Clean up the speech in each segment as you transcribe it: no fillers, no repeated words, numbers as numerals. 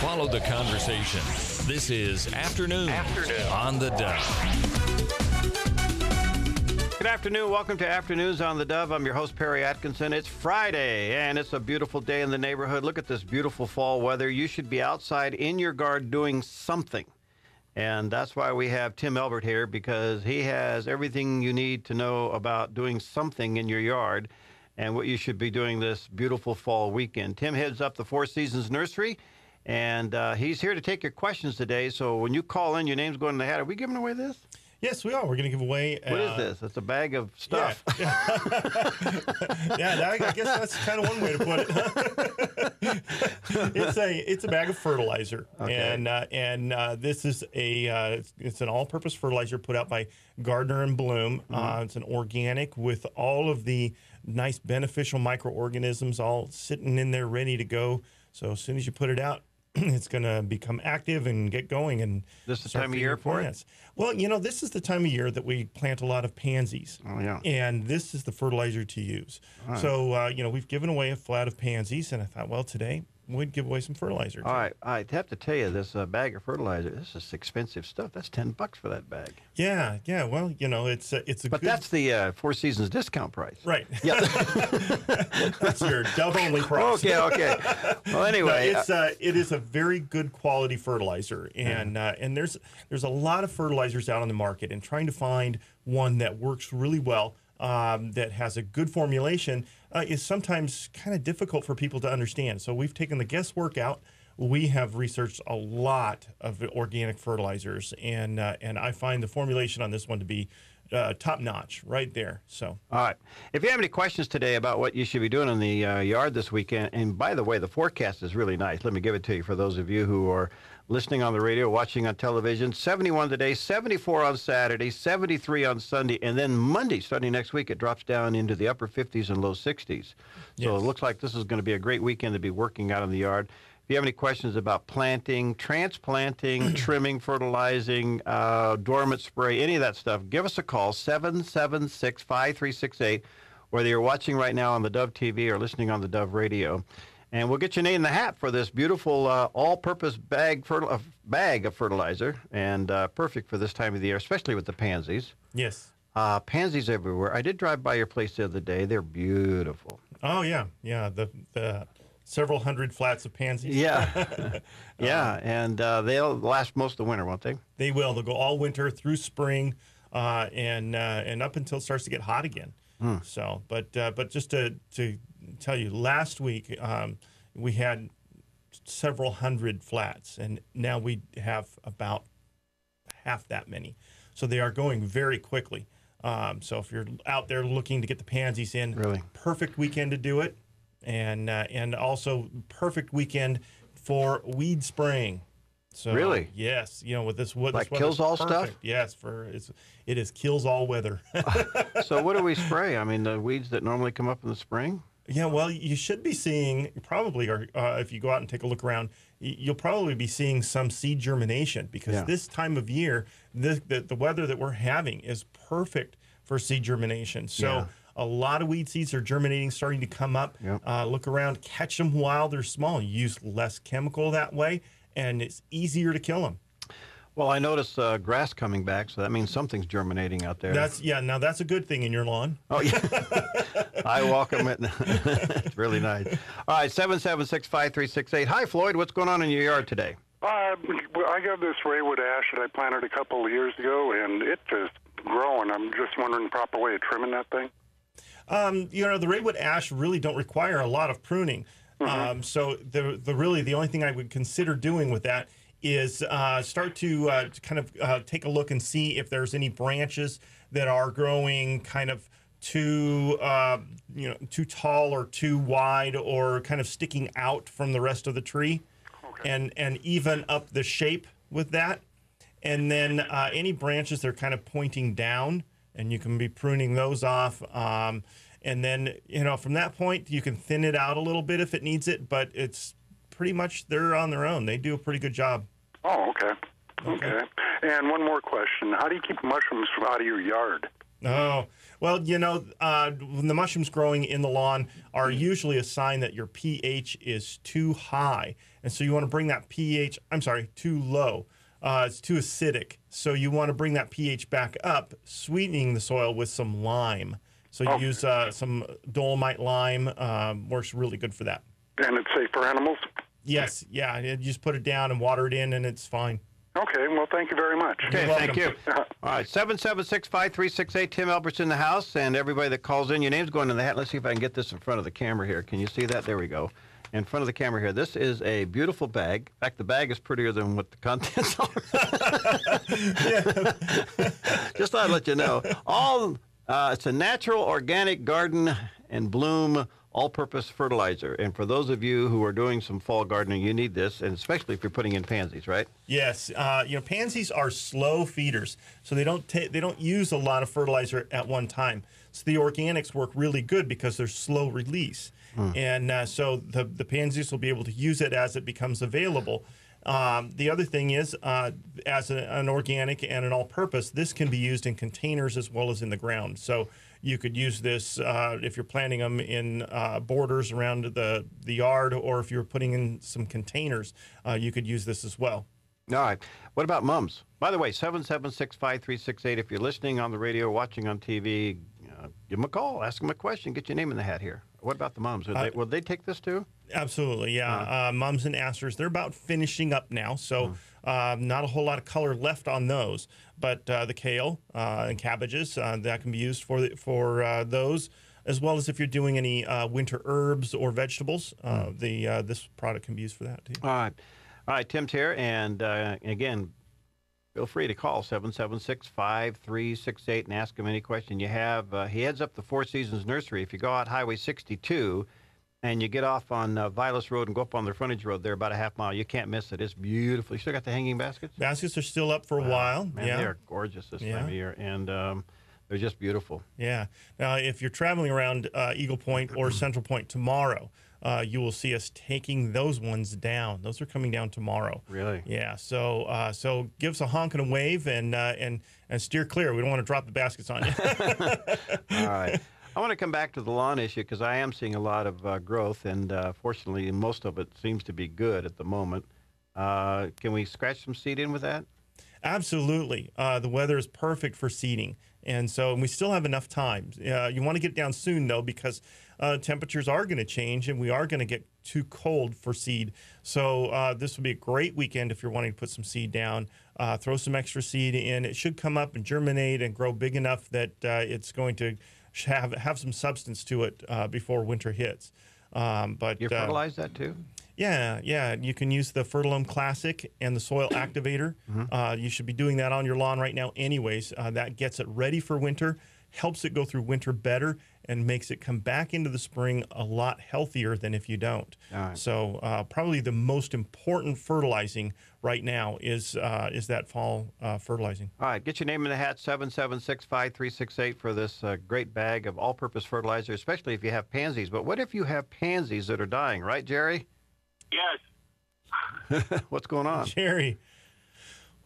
Follow the conversation. This is Afternoon on the Dove. Good afternoon. Welcome to Afternoons on the Dove. I'm your host, Perry Atkinson. It's Friday, and it's a beautiful day in the neighborhood. Look at this beautiful fall weather. You should be outside in your garden doing something. And that's why we have Tim Elbert here, because he has everything you need to know about doing something in your yard and what you should be doing this beautiful fall weekend. Tim heads up the Four Seasons Nursery, and he's here to take your questions today. So when you call in, your name's going in the hat. Are we giving away this? Yes, we are. We're going to give away... What is this? It's a bag of stuff. Yeah, I guess that's kind of one way to put it. It's a bag of fertilizer, Okay. and this is it's an all-purpose fertilizer put out by Gardner and Bloom. It's an organic with all of the nice beneficial microorganisms all sitting in there ready to go. So as soon as you put it out, it's going to become active and get going. And This is the time of year for it? Well, this is the time of year that we plant a lot of pansies. Oh, yeah. And this is the fertilizer to use. All right. So, we've given away a flat of pansies, and I thought, well, today we'd give away some fertilizer. All right, I have to tell you, this bag of fertilizer, this is expensive stuff. That's $10 for that bag. Yeah. Well, it's a But good... that's the Four Seasons discount price. Right. Yeah. That's your Dove-only price. Okay. Well, anyway. It is a very good quality fertilizer, and there's a lot of fertilizers out on the market, and trying to find one that works really well, that has a good formulation, is sometimes kind of difficult for people to understand. So we've taken the guesswork out. We have researched a lot of organic fertilizers, and I find the formulation on this one to be top notch right there. So, All right. If you have any questions today about what you should be doing in the yard this weekend, and by the way, the forecast is really nice. Let me give it to you for those of you who are listening on the radio, watching on television. 71 today, 74 on Saturday, 73 on Sunday, and then Monday, starting next week, it drops down into the upper 50s and low 60s. So It looks like this is going to be a great weekend to be working out in the yard. If you have any questions about planting, transplanting, trimming, fertilizing, dormant spray, any of that stuff, give us a call, 776-5368, whether you're watching right now on the Dove TV or listening on the Dove radio. And we'll get your name in the hat for this beautiful all-purpose bag of fertilizer, and perfect for this time of the year, especially with the pansies. yes. Pansies everywhere. I did drive by your place the other day. They're beautiful. Oh, yeah. The several hundred flats of pansies. Yeah. Yeah, and they'll last most of the winter, won't they? They will. They'll go all winter through spring, and up until it starts to get hot again. So, but just to tell you, last week we had several hundred flats, and now we have about half that many. So they are going very quickly. So if you're out there looking to get the pansies in, Really? perfect weekend to do it, and also perfect weekend for weed spraying. So, Really? Yes. With this wood, Like kills all stuff? Yes, it is kills all weather. So what do we spray? I mean, the weeds that normally come up in the spring? Yeah, well, you should be seeing probably, or if you go out and take a look around, you'll probably be seeing some seed germination, because this time of year, the weather that we're having is perfect for seed germination. So a lot of weed seeds are germinating, starting to come up. Yep. Look around, catch them while they're small. You use less chemical that way, and it's easier to kill them. Well, I noticed grass coming back, so that means something's germinating out there. Now that's a good thing in your lawn. Oh, yeah. I welcome it. It's really nice. All right, 776-5368. Hi, Floyd. What's going on in your yard today? I got this raywood ash that I planted a couple of years ago, and it's just growing. I'm just wondering the proper way of trimming that thing. The raywood ash really don't require a lot of pruning. So the only thing I would consider doing with that is start to kind of take a look and see if there's any branches that are growing kind of too tall or too wide, or kind of sticking out from the rest of the tree. Okay. And even up the shape with that. And then any branches that are kind of pointing down, and you can be pruning those off. And then, from that point, you can thin it out a little bit if it needs it, but it's pretty much, they're on their own. They do a pretty good job. Oh, okay. And one more question. How do you keep mushrooms out of your yard? Oh, well, when the mushrooms growing in the lawn are usually a sign that your pH is too high. And so you want to bring that too low. It's too acidic. So you want to bring that pH back up, sweetening the soil with some lime. So you use some dolomite lime, works really good for that. And it's safe for animals? Yes, yeah. You just put it down and water it in, and it's fine. Okay, well, thank you very much. Okay, thank you. All right, 776-5368. Tim Elbert's in the house, and everybody that calls in, your name's going in the hat. Let's see if I can get this in front of the camera here. Can you see that? There we go. In front of the camera here. This is a beautiful bag. In fact, the bag is prettier than what the contents are. Just thought I'd let you know. It's a natural, organic garden and bloom all-purpose fertilizer. And for those of you who are doing some fall gardening, you need this, and especially if you're putting in pansies, right? Yes. Pansies are slow feeders, so they don't use a lot of fertilizer at one time. So the organics work really good because they're slow release. And so the pansies will be able to use it as it becomes available. The other thing is, as an organic and an all-purpose, this can be used in containers as well as in the ground. So you could use this if you're planting them in borders around the yard, or if you're putting in some containers, you could use this as well. All right. What about mums? By the way, 776-5368. If you're listening on the radio or watching on TV, give them a call, ask them a question, get your name in the hat here. What about the mums? Will they take this too? Absolutely, yeah. Mums and asters, they're about finishing up now, so not a whole lot of color left on those. But the kale and cabbages, that can be used for those, as well as if you're doing any winter herbs or vegetables. This product can be used for that too. All right, Tim's here, and again, feel free to call 776-5368 and ask him any question you have. He heads up the Four Seasons Nursery. If you go out Highway 62 and you get off on Vilas Road and go up on the frontage road there about a half mile, you can't miss it. It's beautiful. You still got the hanging baskets? Baskets are still up for a while. Man, yeah. They're gorgeous this time of year, and they're just beautiful. Yeah. Now, if you're traveling around Eagle Point or Central Point tomorrow, you will see us taking those ones down. Those are coming down tomorrow. Really? Yeah. So give us a honk and a wave, and steer clear. We don't want to drop the baskets on you. All right. I want to come back to the lawn issue because I am seeing a lot of growth, and fortunately, most of it seems to be good at the moment. Can we scratch some seed in with that? Absolutely. The weather is perfect for seeding. And we still have enough time. You want to get down soon, though, because temperatures are going to change, and we are going to get too cold for seed. So this will be a great weekend if you're wanting to put some seed down. Throw some extra seed in. It should come up and germinate and grow big enough that it's going to have some substance to it before winter hits. But you fertilize that too? Yeah. You can use the Fertilome Classic and the Soil Activator. You should be doing that on your lawn right now anyways. That gets it ready for winter, helps it go through winter better, and makes it come back into the spring a lot healthier than if you don't. Right. So probably the most important fertilizing right now is that fall fertilizing. All right, get your name in the hat, 776-5368 for this great bag of all-purpose fertilizer, especially if you have pansies. But what if you have pansies that are dying, right, Jerry? Yes. What's going on? Jerry,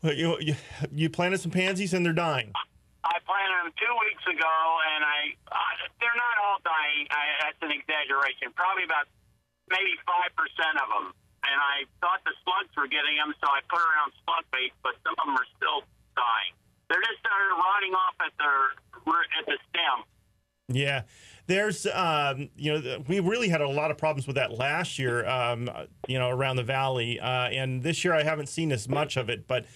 you planted some pansies and they're dying. I planted them 2 weeks ago, and they're not all dying. That's an exaggeration. Probably about maybe 5% of them. And I thought the slugs were getting them, so I put around slug bait, but some of them are still dying. They're just started rotting off at the stem. Yeah, there's, we really had a lot of problems with that last year, around the valley. And this year I haven't seen as much of it, but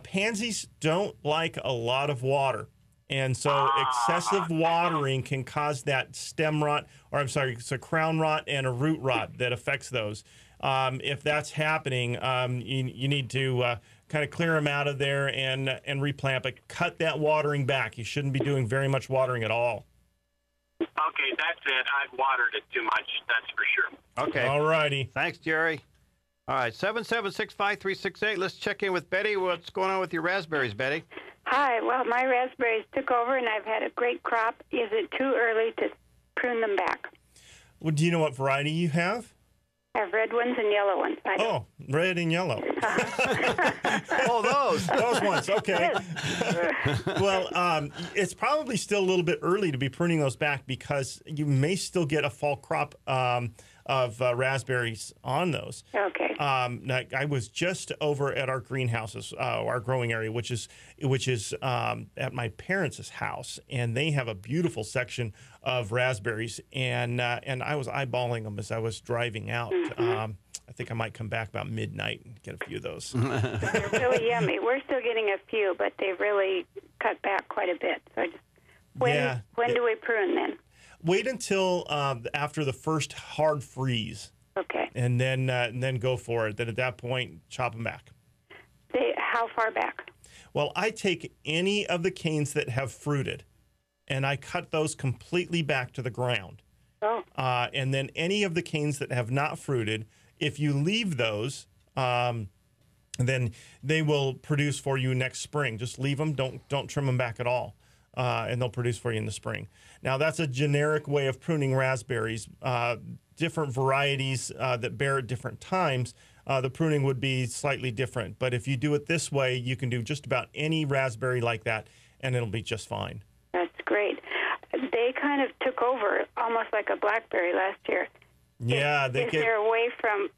pansies don't like a lot of water. And so excessive watering can cause that stem rot, it's a crown rot and a root rot that affects those. If that's happening, you need to kind of clear them out of there and replant, but cut that watering back. You shouldn't be doing very much watering at all. Okay, that's it. I've watered it too much, that's for sure. Okay. All righty. Thanks, Jerry. All right, 776-5368. Let's check in with Betty. What's going on with your raspberries, Betty? Hi. Well, my raspberries took over, and I've had a great crop. Is it too early to prune them back? Well, do you know what variety you have? I have red ones and yellow ones. Oh, red and yellow. Oh, Those ones, okay. Well, it's probably still a little bit early to be pruning those back because you may still get a fall crop of raspberries on those. Okay. I was just over at our greenhouses, our growing area, which is at my parents' house, and they have a beautiful section of raspberries, and I was eyeballing them as I was driving out. I think I might come back about midnight and get a few of those. They're really yummy. We're still getting a few, but they've really cut back quite a bit. So when do we prune then? Wait until after the first hard freeze. Okay. And then go for it. Then at that point, chop them back. How far back? Well, I take any of the canes that have fruited, and I cut those completely back to the ground. Oh. And then any of the canes that have not fruited, if you leave those, then they will produce for you next spring. Just leave them. Don't trim them back at all. And they'll produce for you in the spring. Now, that's a generic way of pruning raspberries. Different varieties that bear at different times, the pruning would be slightly different. But if you do it this way, you can do just about any raspberry like that, and it'll be just fine. That's great. They kind of took over almost like a blackberry last year. Yeah. Is there a way from,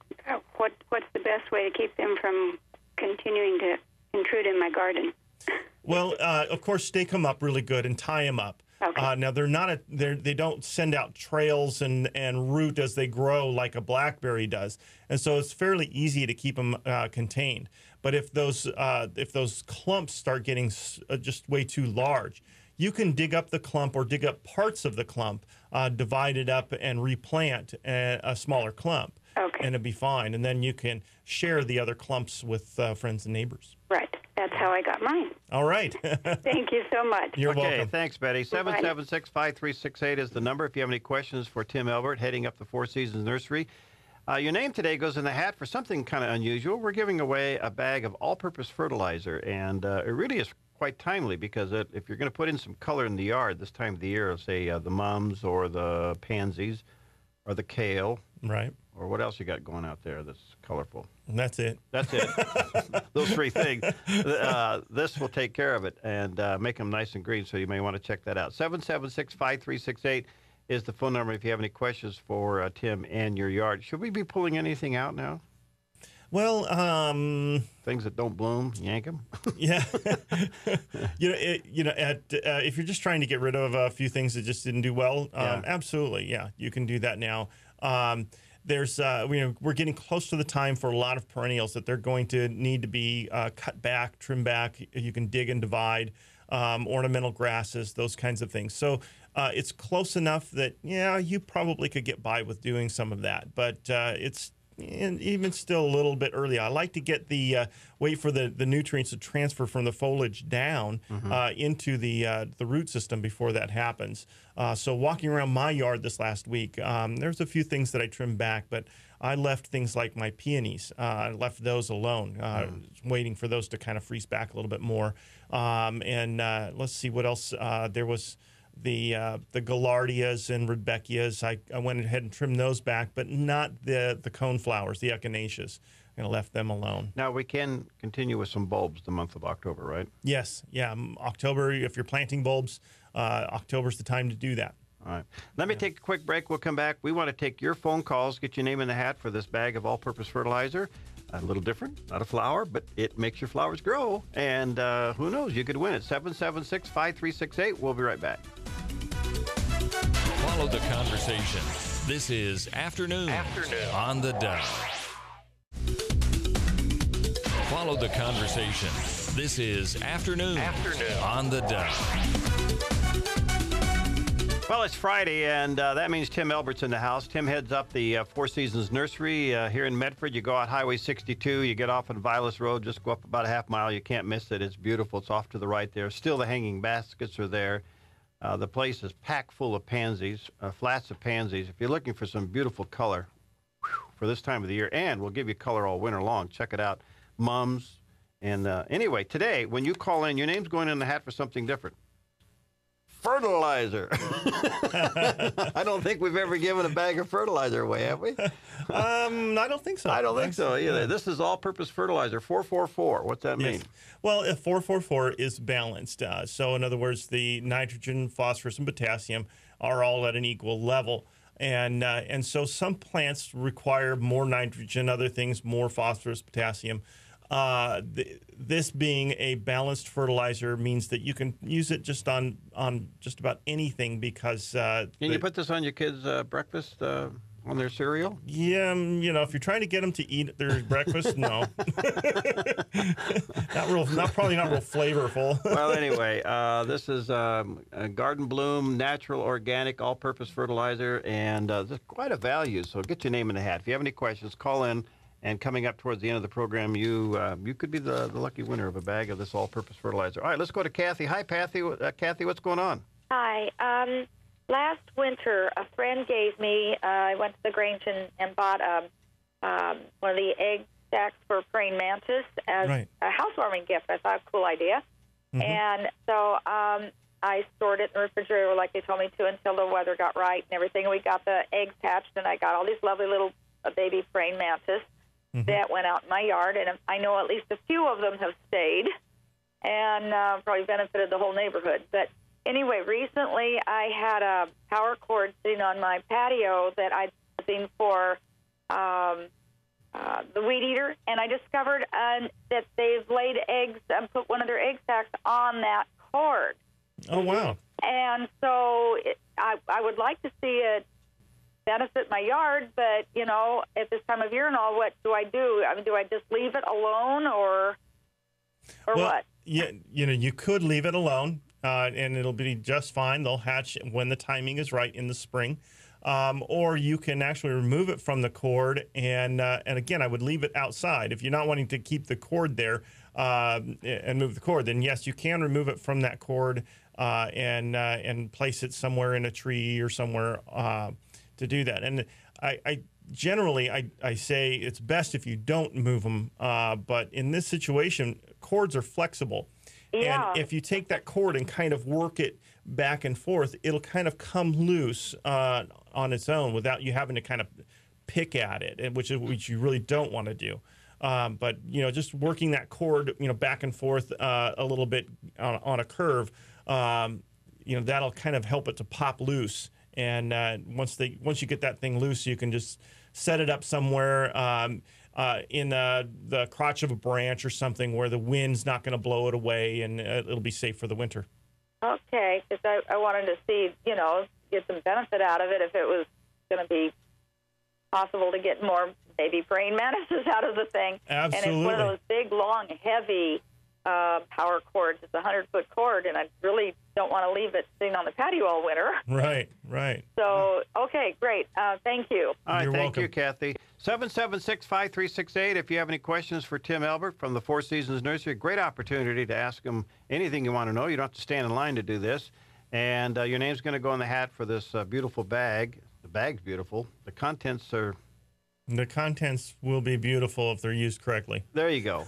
what's the best way to keep them from continuing to intrude in my garden? Well, of course, stake them up really good and tie them up. Okay. Now they don't send out trails and root as they grow like a blackberry does, and so it's fairly easy to keep them contained. But if those clumps start getting just way too large, you can dig up the clump or dig up parts of the clump, divide it up and replant a smaller clump. Okay. And it'll be fine. And then you can share the other clumps with friends and neighbors. Right. That's how I got mine. All right. Thank you so much. You're welcome. Okay, thanks, Betty. 776-5368 is the number if you have any questions for Tim Elbert, heading up the Four Seasons Nursery. Your name today goes in the hat for something kind of unusual. We're giving away a bag of all-purpose fertilizer, and it really is quite timely because if you're going to put in some color in the yard this time of the year, say the mums or the pansies or the kale. Right. Or what else you got going out there that's colorful? And that's it. That's it. Those three things. This will take care of it and make them nice and green, so you may want to check that out. 776-5368 is the phone number if you have any questions for Tim and your yard. Should we be pulling anything out now? Well, things that don't bloom, yank them. Yeah. If you're just trying to get rid of a few things that just didn't do well, absolutely, yeah, you can do that now. We're getting close to the time for a lot of perennials that they're going to need to be cut back, trimmed back. You can dig and divide, ornamental grasses, those kinds of things. So it's close enough that, you probably could get by with doing some of that. But it's even still a little bit early. I like to get wait for the nutrients to transfer from the foliage down into the root system before that happens. So walking around my yard this last week, there's a few things that I trimmed back, but I left things like my peonies. I left those alone, waiting for those to kind of freeze back a little bit more. Let's see what else. There was the gaillardias and rudbeckias. I went ahead and trimmed those back, but not the coneflowers, the echinaceas. I left them alone. Now, we can continue with some bulbs the month of October, right? Yes. Yeah. October, if you're planting bulbs, October's the time to do that. All right. Let me take a quick break. We'll come back. We want to take your phone calls, get your name in the hat for this bag of all-purpose fertilizer. A little different, not a flower, but it makes your flowers grow. And who knows, you could win it. 776-5368. We'll be right back. Follow the conversation. This is Afternoon on the Dove. Follow the conversation. This is Afternoon on the Dove. Well, it's Friday, and that means Tim Elbert's in the house. Tim heads up the Four Seasons Nursery here in Medford. You go out Highway 62, you get off on Vilas Road, just go up about a half mile. You can't miss it. It's beautiful. It's off to the right there. Still, the hanging baskets are there. The place is packed full of pansies, flats of pansies. If you're looking for some beautiful color for this time of the year, and we'll give you color all winter long, check it out. Mums. And anyway, today, when you call in, your name's going in the hat for something different. fertilizer. I don't think we've ever given a bag of fertilizer away, have we? I don't think so. I don't think so either. Yeah. This is all-purpose fertilizer, 444. What's that mean? Yes. Well, if 444 is balanced. So in other words, the nitrogen, phosphorus, and potassium are all at an equal level. And so some plants require more nitrogen, other things more phosphorus, potassium. This being a balanced fertilizer means that you can use it just on just about anything because... Can you put this on your kids' breakfast, on their cereal? Yeah, if you're trying to get them to eat their breakfast, no. Probably not real flavorful. Well, anyway, this is a Garden Bloom natural organic all-purpose fertilizer, and there's quite a value, so get your name in the hat. If you have any questions, call in, and coming up towards the end of the program, you could be the lucky winner of a bag of this all-purpose fertilizer. All right, let's go to Kathy. Hi, Kathy. Kathy, what's going on? Hi. Last winter, a friend gave me, I went to the Grange and bought one of the egg stacks for praying mantis as a housewarming gift. I thought, cool idea. Mm-hmm. And so I stored it in the refrigerator like they told me to until the weather got right and everything. We got the eggs hatched, and I got all these lovely little baby praying mantis that went out in my yard. And I know at least a few of them have stayed and probably benefited the whole neighborhood. But anyway, recently I had a power cord sitting on my patio that I'd seen for the weed eater, and I discovered that they've laid eggs and put one of their egg sacs on that cord. Oh, wow. And so I would like to see it benefit my yard, but, at this time of year and all, what do I do? I mean, do I just leave it alone or what? Yeah, you could leave it alone. And it'll be just fine. They'll hatch when the timing is right in the spring. Or you can actually remove it from the cord. And again, I would leave it outside. If you're not wanting to keep the cord there and move the cord, then yes, you can remove it from that cord and place it somewhere in a tree or somewhere to do that. And I generally say it's best if you don't move them. But in this situation, cords are flexible. Yeah. And if you take that cord and kind of work it back and forth, it'll kind of come loose on its own without you having to kind of pick at it, which you really don't want to do. But just working that cord, back and forth a little bit on a curve, that'll kind of help it to pop loose. And once you get that thing loose, you can just set it up somewhere in the crotch of a branch or something where the wind's not going to blow it away, and it'll be safe for the winter. Okay, because I wanted to see, get some benefit out of it if it was going to be possible to get more baby praying mantises out of the thing. Absolutely. And it's one of those big, long, heavy power cords. It's a 100-foot cord, and I really don't want to leave it sitting on the patio all winter. Right. So, okay, great. Thank you. All right, You're thank welcome. you, Kathy. 776-5368. If you have any questions for Tim Elbert from the Four Seasons Nursery, great opportunity to ask him anything you want to know. You don't have to stand in line to do this. And your name's going to go in the hat for this beautiful bag. The bag's beautiful. The contents will be beautiful if they're used correctly. There you go.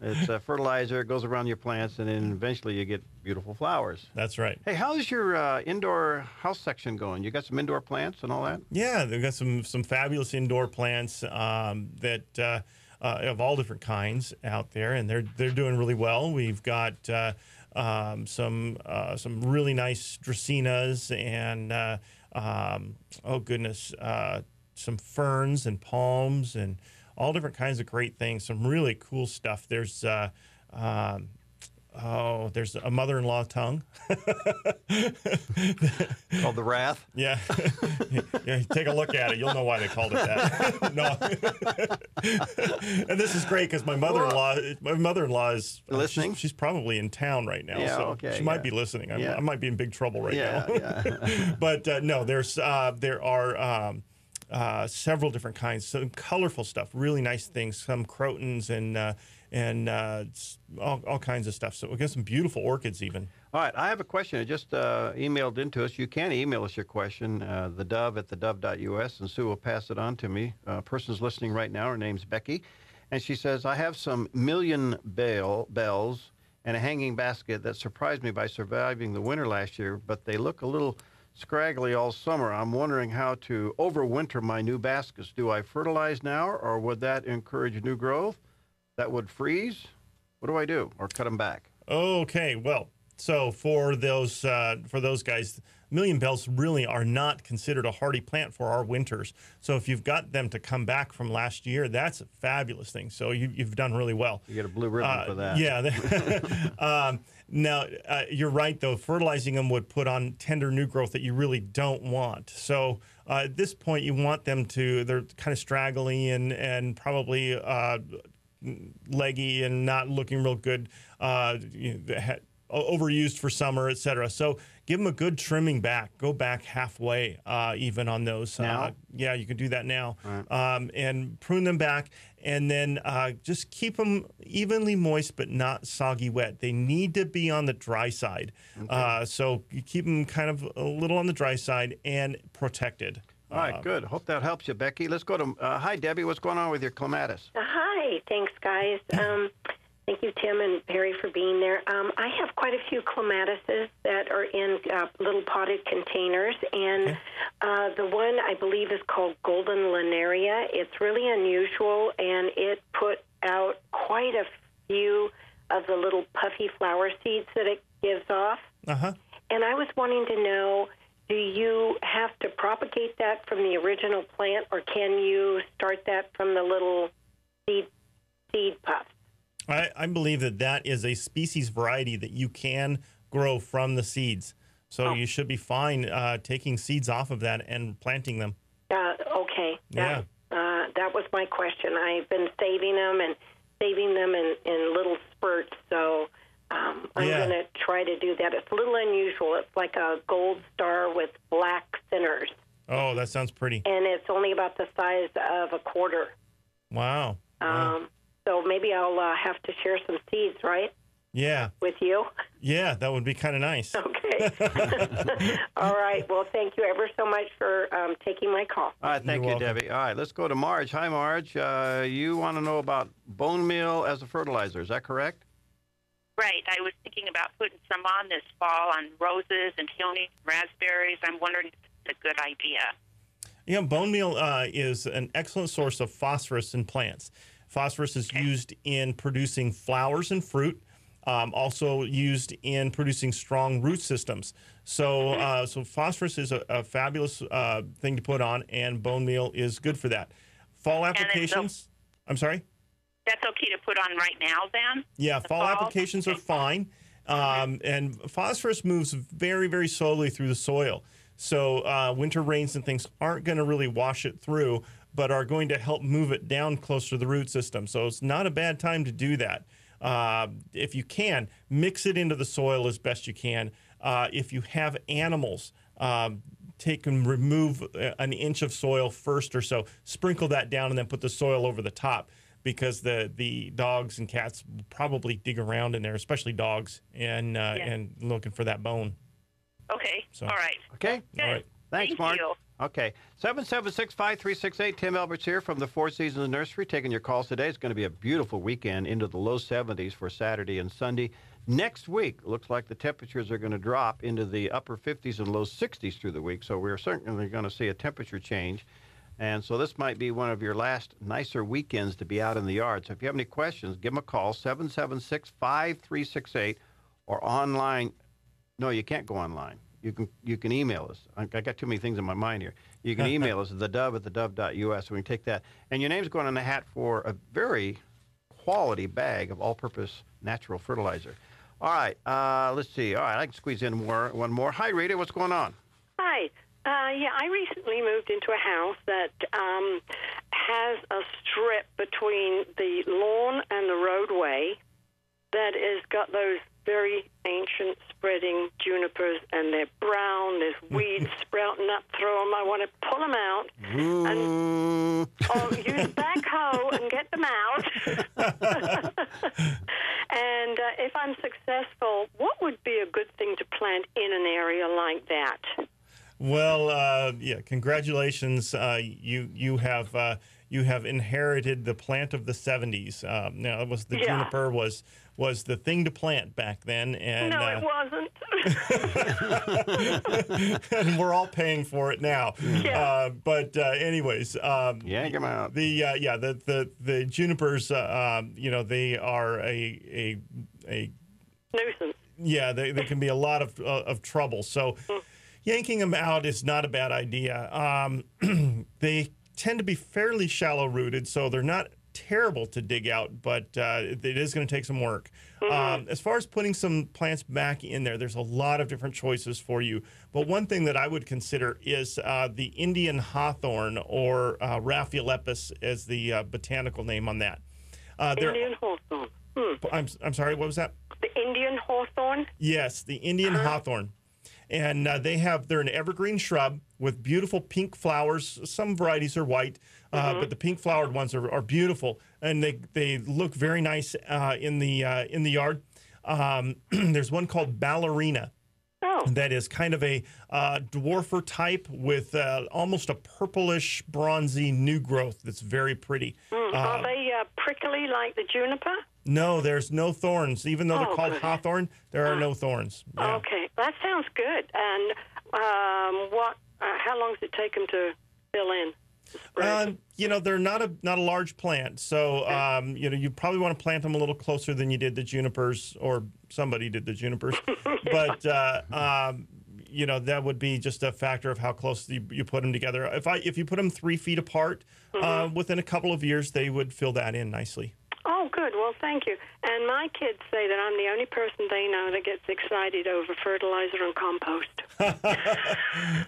It's fertilizer. It goes around your plants, and then eventually you get beautiful flowers. That's right. Hey, how's your indoor house section going? You got some indoor plants and all that? Yeah, they've got some fabulous indoor plants that of all different kinds out there, and they're doing really well. We've got some really nice dracaenas and some ferns and palms and all different kinds of great things. Some really cool stuff. There's a mother-in-law tongue called the Wrath. Yeah. Yeah, take a look at it. You'll know why they called it that. No. And this is great because my mother-in-law is listening. She's probably in town right now, so she might be listening. I might be in big trouble right now. Yeah. But no, there are several different kinds, some colorful stuff, really nice things, some crotons and all kinds of stuff. So we got some beautiful orchids even. All right, I have a question. It just emailed into us. You can email us your question, thedove@thedove.us, and Sue will pass it on to me. A person's listening right now. Her name's Becky, and she says, I have some million bells and a hanging basket that surprised me by surviving the winter last year, but they look a little scraggly all summer. I'm wondering how to overwinter my new baskets. Do I fertilize now, or would that encourage new growth? That would freeze? What do I do, or cut them back? Okay, well, so for those guys, million bells really are not considered a hardy plant for our winters. So if you've got them to come back from last year, that's a fabulous thing. So you've done really well. You get a blue ribbon for that. Yeah. Now, you're right, though. Fertilizing them would put on tender new growth that you really don't want. So at this point, you want them they're kind of straggly and probably leggy and not looking real good, overused for summer, etc. So give them a good trimming back. Go back halfway even on those. Now? Yeah, you can do that now. Right. And prune them back, and then just keep them evenly moist but not soggy wet. They need to be on the dry side. Okay. So you keep them kind of a little on the dry side and protected. All right, good. Hope that helps you, Becky. Let's go to, hi, Debbie. What's going on with your clematis? Hi. Thanks, guys. Thank you, Tim and Perry, for being there. I have quite a few clematises that are in little potted containers, and the one I believe is called Golden Linaria. It's really unusual, and it put out quite a few of the little puffy flower seeds that it gives off. Uh-huh. And I was wanting to know, do you have to propagate that from the original plant, or can you start that from the little seed puffs? I believe that is a species variety that you can grow from the seeds. So you should be fine taking seeds off of that and planting them. Okay. Yeah. That was my question. I've been saving them in little spurts, so I'm going to try to do that. It's a little unusual. It's like a gold star with black centers. Oh, that sounds pretty. And it's only about the size of a quarter. Wow. So maybe I'll have to share some seeds, right? Yeah. With you? Yeah, that would be kind of nice. Okay. All right. Well, thank you ever so much for taking my call. All right, thank you, Debbie. All right, let's go to Marge. Hi, Marge. You want to know about bone meal as a fertilizer. Is that correct? Right. I was thinking about putting some on this fall on roses and peonies, raspberries. I'm wondering if it's a good idea. Yeah, bone meal is an excellent source of phosphorus in plants. Phosphorus is used in producing flowers and fruit, also used in producing strong root systems. So so phosphorus is a fabulous thing to put on, and bone meal is good for that. Fall applications, I'm sorry? That's okay to put on right now then? Yeah, fall applications are fine. And phosphorus moves very, very slowly through the soil. So winter rains and things aren't going to really wash it through, but are going to help move it down closer to the root system. So it's not a bad time to do that. If you can, mix it into the soil as best you can. If you have animals, take and remove an inch of soil first or so. Sprinkle that down and then put the soil over the top, because the dogs and cats probably dig around in there, especially dogs, and looking for that bone. Okay. So, all right. Okay. Good. All right. Thanks, Mark. You. Okay. 776-5368. Tim Elbert's here from the Four Seasons Nursery, taking your calls today. It's going to be a beautiful weekend into the low 70s for Saturday and Sunday. Next week, looks like the temperatures are going to drop into the upper 50s and low 60s through the week, so we're certainly going to see a temperature change. And so this might be one of your last nicer weekends to be out in the yard. So if you have any questions, give them a call, 776-5368, or online. No, you can't go online. You can email us. I got too many things in my mind here. You can email us at thedove@thedove.us. We can take that. And your name's going on the hat for a very quality bag of all-purpose natural fertilizer. All right, let's see. All right, I can squeeze in one more. Hi, Rita. What's going on? Hi. Yeah, I recently moved into a house that has a strip between the lawn and the roadway that has got those very ancient spreading junipers, and they're brown. There's weeds sprouting up through them. I want to pull them out and use a backhoe and get them out. And if I'm successful, what would be a good thing to plant in an area like that? Well, yeah, congratulations. You have inherited the plant of the 70s. Now, it was the juniper was the thing to plant back then, and no, it wasn't. and we're all paying for it now. Yeah. But anyways, yank them out. The junipers, they are a nuisance. Yeah, they can be a lot of trouble. So yanking them out is not a bad idea. They tend to be fairly shallow rooted, so they're not terrible to dig out, but it is going to take some work. As far as putting some plants back in there, there's a lot of different choices for you. But one thing that I would consider is the Indian hawthorn, or Raphiolepis as the botanical name on that. Indian hawthorn. I'm sorry, what was that? The Indian hawthorn? Yes, the Indian hawthorn. And they're an evergreen shrub with beautiful pink flowers. Some varieties are white, but the pink flowered ones are beautiful, and they look very nice in the yard. There's one called ballerina. Oh. That is kind of a dwarfer type with almost a purplish, bronzy new growth that's very pretty. Are they prickly like the juniper? No, there's no thorns. Even though they're called hawthorn, there are no thorns. Yeah. Okay, that sounds good. And how long does it take them to fill in? They're not a large plant, so you probably want to plant them a little closer than you did the junipers, or somebody did the junipers. But that would be just a factor of how close you put them together. If you put them 3 feet apart, within a couple of years, they would fill that in nicely. Oh, good. Well, thank you. And my kids say that I'm the only person they know that gets excited over fertilizer and compost.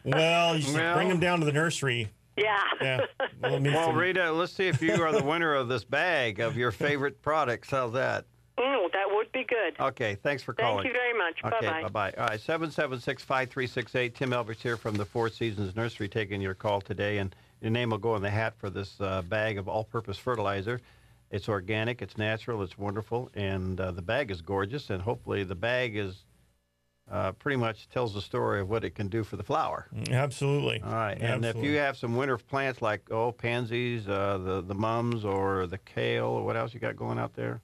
Well, you should bring them down to the nursery. Yeah. Well, Rita, let's see if you are the winner of this bag of your favorite products. How's that? That would be good. Okay, thanks for calling. Thank you very much. Okay, bye-bye. Bye-bye. All right, 776-5368. Tim Elbert's here from the Four Seasons Nursery taking your call today, and your name will go in the hat for this bag of all-purpose fertilizer. It's organic, it's natural, it's wonderful, and the bag is gorgeous, and hopefully the bag is pretty much tells the story of what it can do for the flower. Absolutely. All right, and if you have some winter plants like pansies, the mums, or the kale, or what else you got going out there?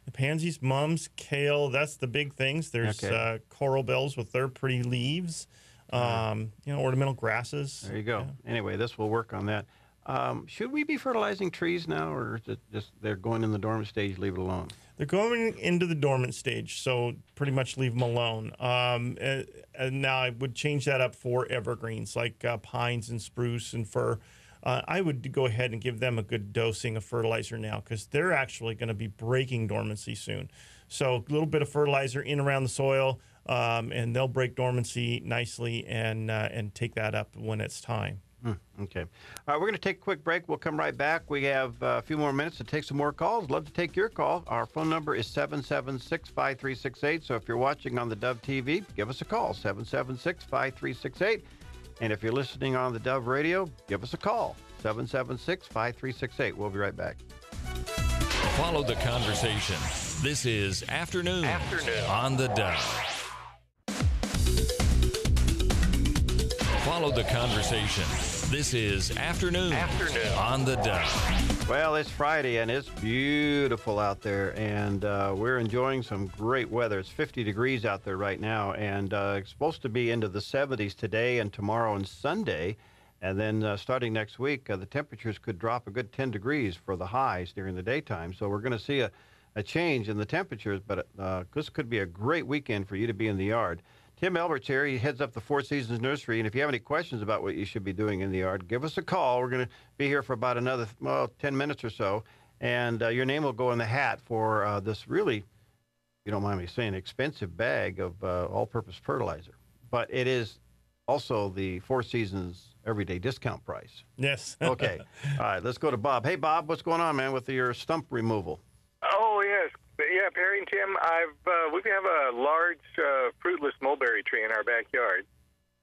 The pansies, mums, kale, that's the big things. There's coral bells with their pretty leaves, ornamental grasses. There you go. Yeah. Anyway, this will work on that. Should we be fertilizing trees now, or is it just they're going in the dormant stage, leave it alone? They're going into the dormant stage, so pretty much leave them alone. And now I would change that up for evergreens like pines and spruce and fir. I would go ahead and give them a good dosing of fertilizer now, because they're actually going to be breaking dormancy soon. So a little bit of fertilizer in around the soil, and they'll break dormancy nicely and take that up when it's time. Okay. All right, we're going to take a quick break. We'll come right back. We have a few more minutes to take some more calls. Love to take your call. Our phone number is 776-5368. So if you're watching on the Dove TV, give us a call, 776-5368. And if you're listening on the Dove Radio, give us a call, 776-5368. We'll be right back. Follow the conversation. This is Afternoon on the Dove. Follow the conversation. This is Afternoon on the Dove. Well, it's Friday, and it's beautiful out there, and we're enjoying some great weather. It's 50 degrees out there right now, and it's supposed to be into the 70s today and tomorrow and Sunday. And then starting next week, the temperatures could drop a good 10 degrees for the highs during the daytime. So we're going to see a change in the temperatures, but this could be a great weekend for you to be in the yard. Tim Elbert's here. He heads up the Four Seasons Nursery. And if you have any questions about what you should be doing in the yard, give us a call. We're going to be here for about another 10 minutes or so. And your name will go in the hat for this really, if you don't mind me saying, expensive bag of all-purpose fertilizer. But it is also the Four Seasons everyday discount price. Yes. Okay. All right, let's go to Bob. Hey, Bob, what's going on, man, with your stump removal? Oh, yes. Yeah, Perry and Tim, we have a large fruitless mulberry tree in our backyard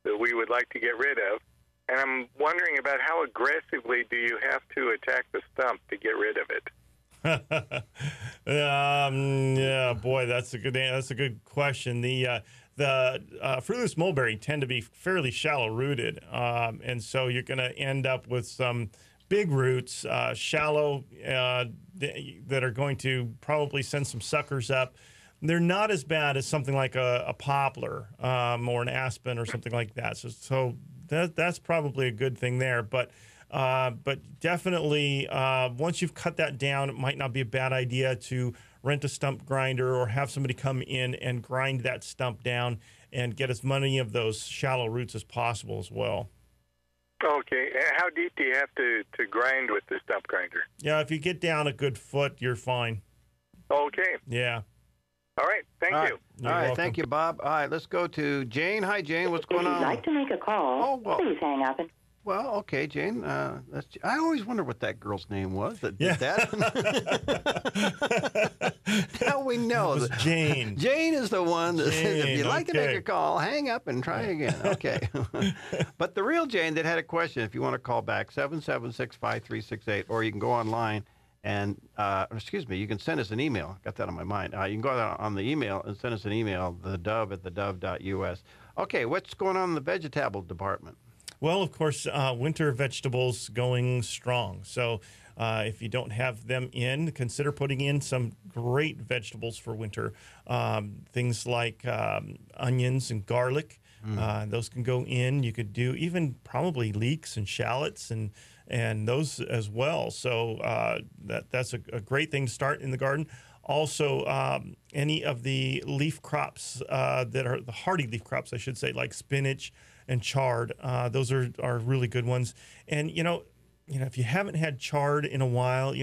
that we would like to get rid of. And I'm wondering about how aggressively do you have to attack the stump to get rid of it? Yeah, boy, that's a good question. The the fruitless mulberry tend to be fairly shallow rooted, and so you're going to end up with some big roots, shallow, that are going to probably send some suckers up. They're not as bad as something like a poplar or an aspen or something like that. So that's probably a good thing there. But definitely, once you've cut that down, it might not be a bad idea to rent a stump grinder or have somebody come in and grind that stump down and get as many of those shallow roots as possible as well. Okay. How deep do you have to grind with the stump grinder? Yeah, if you get down a good foot, you're fine. Okay. Yeah. All right. Thank you. All right. Thank you, Bob. All right. Let's go to Jane. Hi, Jane. What's going on? If you'd like to make a call, please hang up. Well, okay, Jane. I always wonder what that girl's name was. That now we know. It was Jane. Jane is the one that says, if you'd like to make okay. a call, hang up and try again. Okay. But the real Jane that had a question, if you want to call back, 776-5368, or you can go online and, you can send us an email. Got that on my mind. You can go on the email and send us an email, thedove@thedove.us. Okay, what's going on in the vegetable department? Well, of course, winter vegetables going strong. So if you don't have them in, consider putting in some great vegetables for winter. Things like onions and garlic. Those can go in. You could do even probably leeks and shallots and those as well. So that's a great thing to start in the garden. Also, any of the leaf crops that are the hardy leaf crops, I should say, like spinach and chard. Those are really good ones. And, if you haven't had chard in a while,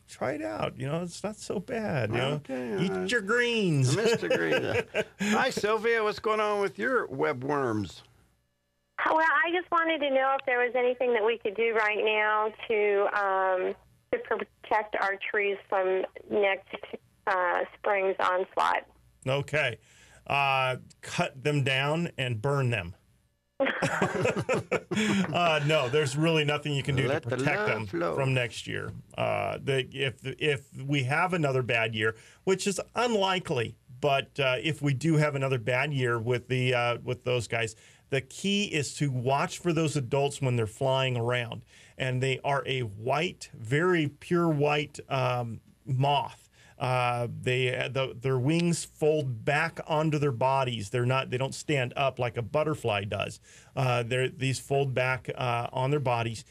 try it out. It's not so bad. Okay, Eat your greens. Mr. Green. Hi, Sylvia. What's going on with your webworms? Well, I just wanted to know if there was anything that we could do right now to protect our trees from next spring's onslaught. Okay. Cut them down and burn them. No, there's really nothing you can do to protect them from next year. If we have another bad year, which is unlikely, but if we do have another bad year with those guys, the key is to watch for those adults when they're flying around, and they are a white, very pure white moth. Their wings fold back onto their bodies. They don't stand up like a butterfly does. These fold back on their bodies.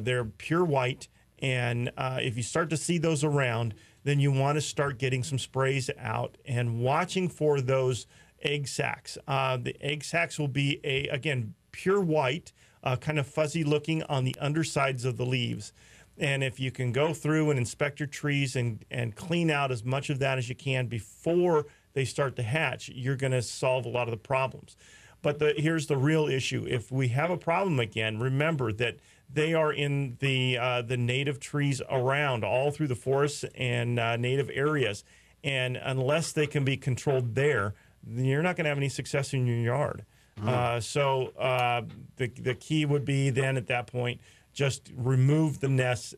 They're pure white, and if you start to see those around, then you want to start getting some sprays out and watching for those egg sacs. The egg sacs will be again pure white, kind of fuzzy looking on the undersides of the leaves. And if you can go through and inspect your trees and clean out as much of that as you can before they start to hatch, you're going to solve a lot of the problems. But here's the real issue. If we have a problem again, remember that they are in the native trees around, all through the forests and native areas. And unless they can be controlled there, you're not going to have any success in your yard. So the key would be then at that point, just remove the nests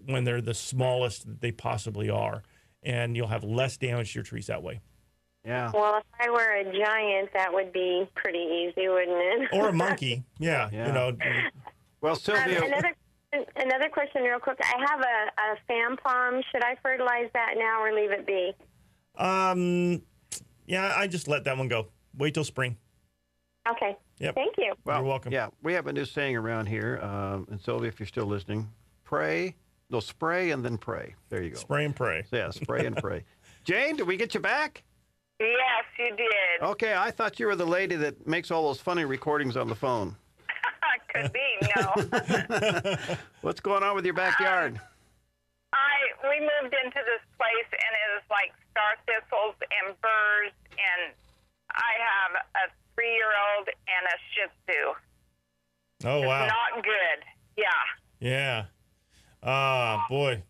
when they're the smallest that they possibly are, and you'll have less damage to your trees that way. Yeah. Well, if I were a giant, that would be pretty easy, wouldn't it? Or a monkey. Yeah. Well, Sylvia. Another question real quick. I have a fan palm. Should I fertilize that now or leave it be? Yeah, I just let that one go. Wait till spring. Okay. Yep. Thank you. Well, you're welcome. Yeah, we have a new saying around here, and Sylvia, if you're still listening, spray and then pray. There you go. Spray and pray. Yeah, spray and pray. Jane, did we get you back? Yes, you did. Okay, I thought you were the lady that makes all those funny recordings on the phone. Could be, no. What's going on with your backyard? We moved into this place, and it is like star thistles and burrs, and I have a 3-year-old and a Shih Tzu. Oh, wow. It's not good. Yeah. Yeah. Boy.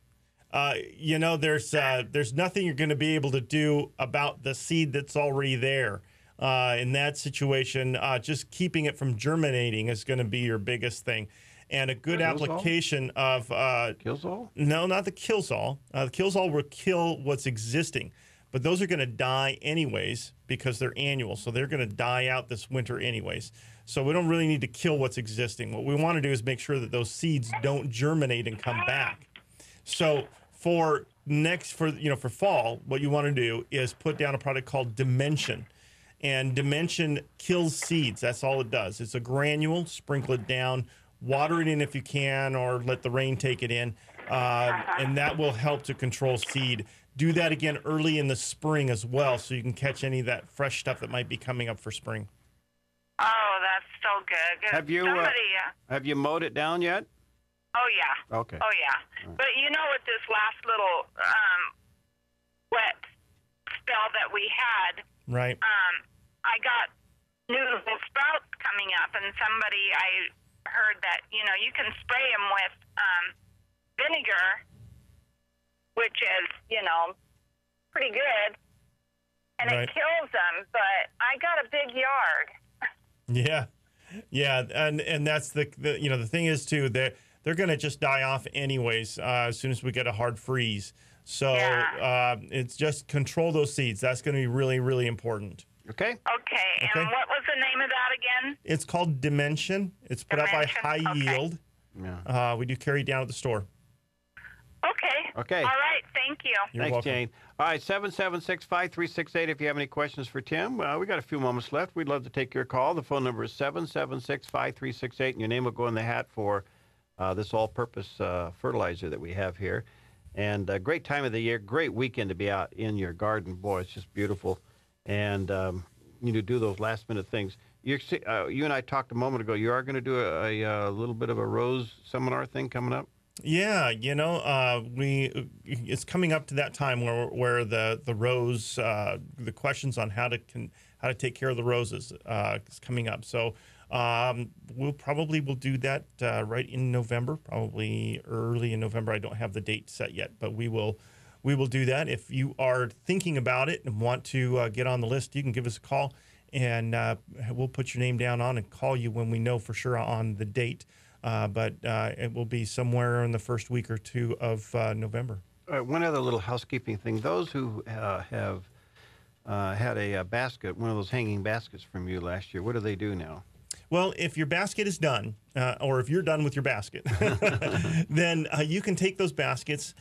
There's nothing you're going to be able to do about the seed that's already there. In that situation, just keeping it from germinating is going to be your biggest thing. And a good application of... Killzall? No, not the Killzall. The Killzall will kill what's existing. but those are going to die anyways because they're annual. So they're going to die out this winter anyways. So we don't really need to kill what's existing. What we want to do is make sure that those seeds don't germinate and come back. So for fall, what you want to do is put down a product called Dimension. And Dimension kills seeds. That's all it does. It's a granule. Sprinkle it down. Water it in if you can, or let the rain take it in. And that will help to control seed. Do that again early in the spring as well, so you can catch any of that fresh stuff that might be coming up for spring. Oh, that's so good. Have you mowed it down yet? Oh, yeah. Okay. Oh, yeah. But with this last little wet spell that we had, right? I got new little sprouts coming up, and I heard that, you can spray them with vinegar, which is, pretty good, and it kills them, but I got a big yard. Yeah, and that's the thing is, too, that they're going to just die off anyways as soon as we get a hard freeze. So it's just control those seeds. That's going to be really, really important. Okay. Okay. And what was the name of that again? It's called Dimension. It's put out by High Yield. Yeah. We do carry it down at the store. Okay. All right. Thank you. Thanks, welcome. Jane. All right, 776-5368 if you have any questions for Tim. We got a few moments left. We'd love to take your call. The phone number is 776-5368, and your name will go in the hat for this all-purpose fertilizer that we have here. And great time of the year, great weekend to be out in your garden. Boy, it's just beautiful. And do those last-minute things. You and I talked a moment ago. You are going to do a little bit of a rose seminar thing coming up? Yeah, it's coming up to that time where the rose, the questions on how to take care of the roses is coming up. So we'll do that right in November, probably early in November. I don't have the date set yet, but we will do that. If you are thinking about it and want to get on the list, you can give us a call, and we'll put your name down on and call you when we know for sure on the date. But it will be somewhere in the first week or two of November. One other little housekeeping thing. Those who have had a basket, one of those hanging baskets from you last year, what do they do now? Well, if your basket is done, or if you're done with your basket, then you can take those baskets,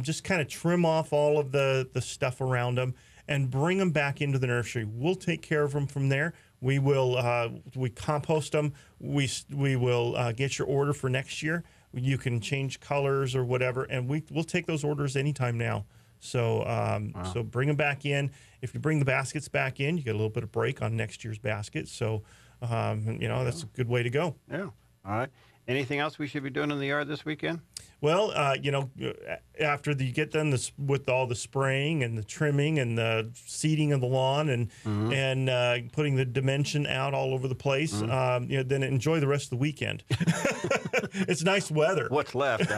just kind of trim off all of the stuff around them, and bring them back into the nursery. We'll take care of them from there. We will we compost them. We will get your order for next year. You can change colors or whatever, and we'll take those orders anytime now. So so bring them back in. If you bring the baskets back in, you get a little bit of break on next year's basket. So that's a good way to go. Yeah. All right. Anything else we should be doing in the yard this weekend? Well, after you get done with all the spraying and the trimming and the seeding of the lawn and putting the Dimension out all over the place, then enjoy the rest of the weekend. It's nice weather. What's left?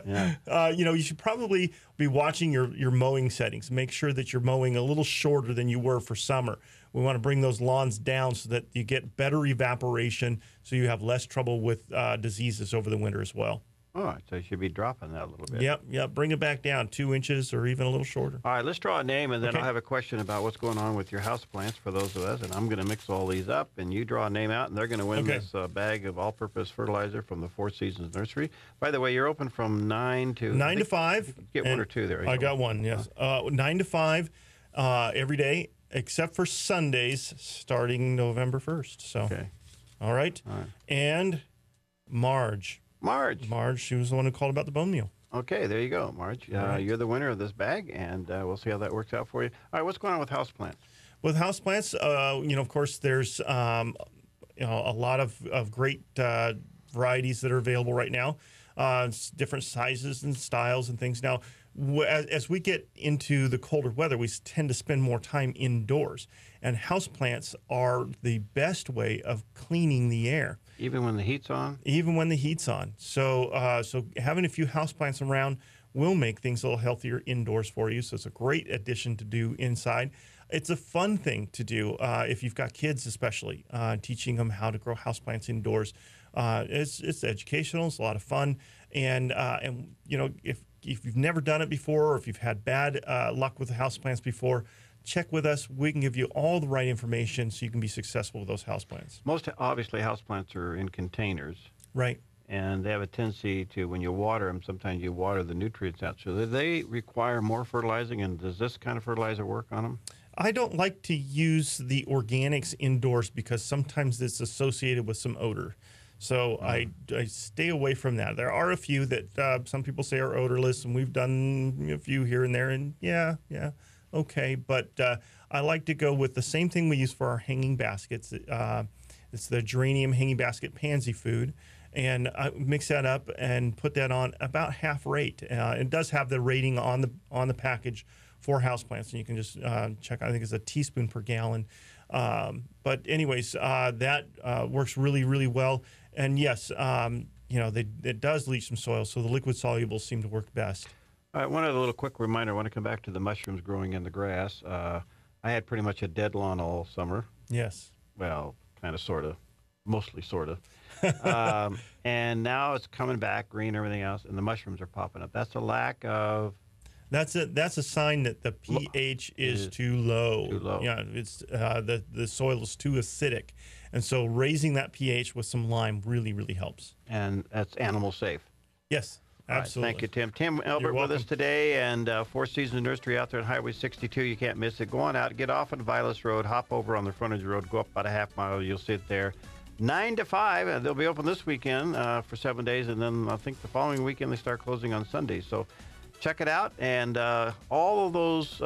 You should probably be watching your mowing settings. Make sure that you're mowing a little shorter than you were for summer. We want to bring those lawns down so that you get better evaporation, so you have less trouble with diseases over the winter as well. All right, so you should be dropping that a little bit. Yep. Bring it back down 2 inches or even a little shorter. All right, let's draw a name, and then I'll have a question about what's going on with your houseplants for those of us, and I'm going to mix all these up, and you draw a name out, and they're going to win this bag of all-purpose fertilizer from the Four Seasons Nursery. By the way, you're open from 9 to 5. Get one or two there. I got one, yes. 9 to 5 every day, except for Sundays, starting November 1st. So, all right. And Marge, she was the one who called about the bone meal. Okay, there you go, Marge. You're the winner of this bag, and we'll see how that works out for you. All right, what's going on with houseplants? With houseplants, of course, there's a lot of great varieties that are available right now, different sizes and styles and things. Now, as we get into the colder weather, we tend to spend more time indoors, and houseplants are the best way of cleaning the air. Even when the heat's on? Even when the heat's on. So having a few houseplants around will make things a little healthier indoors for you. So it's a great addition to do inside. It's a fun thing to do if you've got kids, especially teaching them how to grow houseplants indoors. It's educational. It's a lot of fun, and you've never done it before, or if you've had bad luck with the houseplants before, check with us. We can give you all the right information so you can be successful with those houseplants. Most obviously, houseplants are in containers. Right. And they have a tendency to, when you water them, sometimes you water the nutrients out. So do they require more fertilizing, and does this kind of fertilizer work on them? I don't like to use the organics indoors because sometimes it's associated with some odor. So I stay away from that. There are a few that some people say are odorless, and we've done a few here and there, and yeah, okay. But I like to go with the same thing we use for our hanging baskets. It's the geranium hanging basket pansy food. And I mix that up and put that on about half rate. It does have the rating on the package for houseplants, and you can just check. I think it's a teaspoon per gallon. But anyways, that works really, really well. And yes, it does leach some soil, so the liquid solubles seem to work best. All right, one other little quick reminder. I want to come back to the mushrooms growing in the grass. I had pretty much a dead lawn all summer. Yes. Well, kind of, sort of, mostly sort of. And now it's coming back, green, everything else, and the mushrooms are popping up. That's a lack of... That's a sign that the pH is too low. Too low. Yeah, it's the soil is too acidic, and so raising that pH with some lime really, really helps. And that's animal safe. Yes, absolutely. Right, thank you, Tim. Tim Elbert with us today, and Four Seasons Nursery out there on Highway 62. You can't miss it. Go on out, get off on Vilas Road, hop over on the frontage road, go up about a half mile. You'll see it there. 9 to 5, and they'll be open this weekend for 7 days, and then I think the following weekend they start closing on Sundays. So check it out, and all of those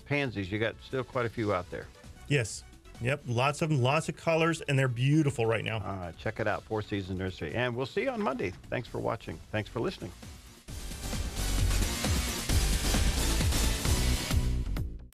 pansies, you got still quite a few out there. Yes. Yep, lots of them, lots of colors, and they're beautiful right now. All right, check it out, Four Seasons Nursery. And we'll see you on Monday. Thanks for watching. Thanks for listening.